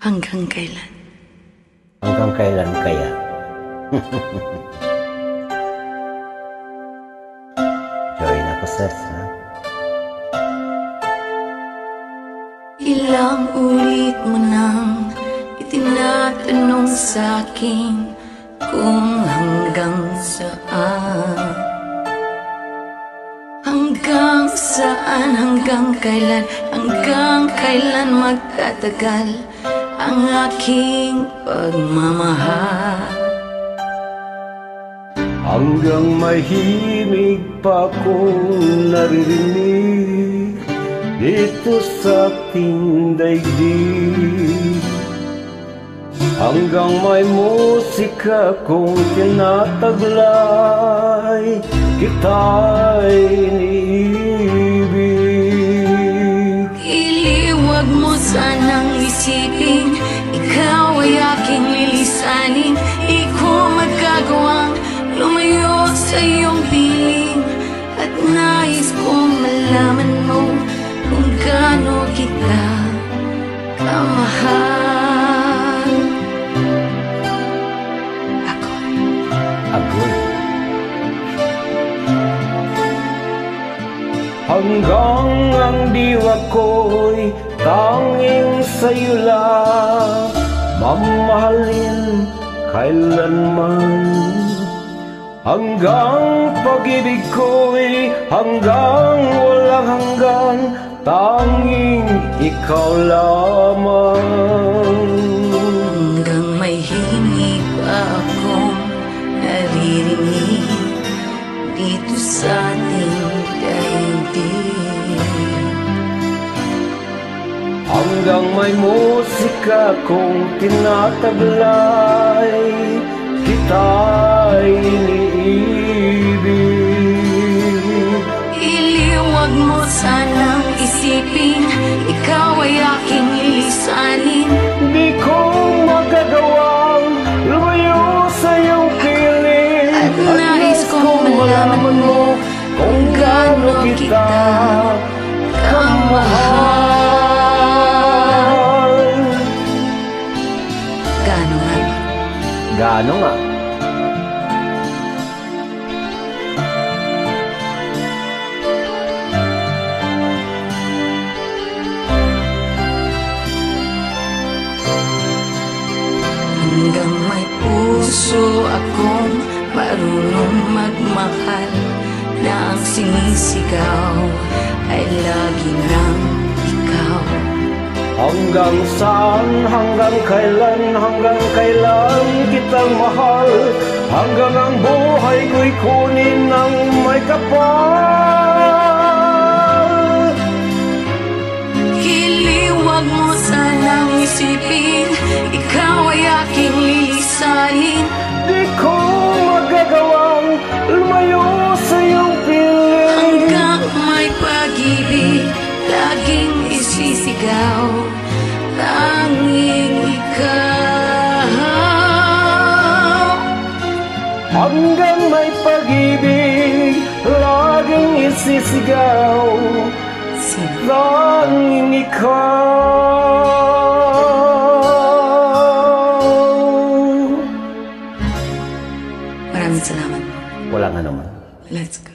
Hanggang kailan? Hanggang kailan kaya? Join ako, sis, ha? Ilang ulit mo nang itinatanong sa'kin kung hanggang saan. Hanggang saan, hanggang kailan magtatagal ang aking pagmamahal. Hanggang mahimig pa kong naririnig dito sa ating daigdig. Hanggang may musika kong tinataglay, kita'y iniibig. Iliwag mo sanang isipin, ikaw ay aking lilisanin. Di ko magagawang lumayo sa iyong piling, at nais kong malaman mo kung gaano kita kamahal. Agoy. Hanggang ang diwa ko'y tanging sa'yo lang mamahalin kailanman. Hanggang pag-ibig ko'y hanggang walang hanggan, tanging ikaw lamang. Hanggang may himig pa akong naririnig dito sa ating daigdig. Hanggang may musika kong tinataglay, kita'y iniibig. Iliwag mo sanang isipin, ikaw ay aking lilisanin. Di ko magagawang lumayo sa iyong piling, at nais kong malaman mo kung gaano kita kamahal. Gaano nga? Gaano nga? Hanggang may puso akong marunong magmahal, na ang sinisigaw ay lagi ng ikaw. Hanggang saan, hanggang kailan kitang mahal, hanggang ang buhay ko'y kunin ng may kapal. Iliwag mo sanang isipin, ikaw ay aking lilisanin. Di ko magagawang lumayo sa iyong piling, hanggang may pag-ibig laging isisigaw, tanging ikaw. hanggang may pag-ibig laging isisigaw, tanging ikaw. Maraming salamat. Walang anuman. Let's go.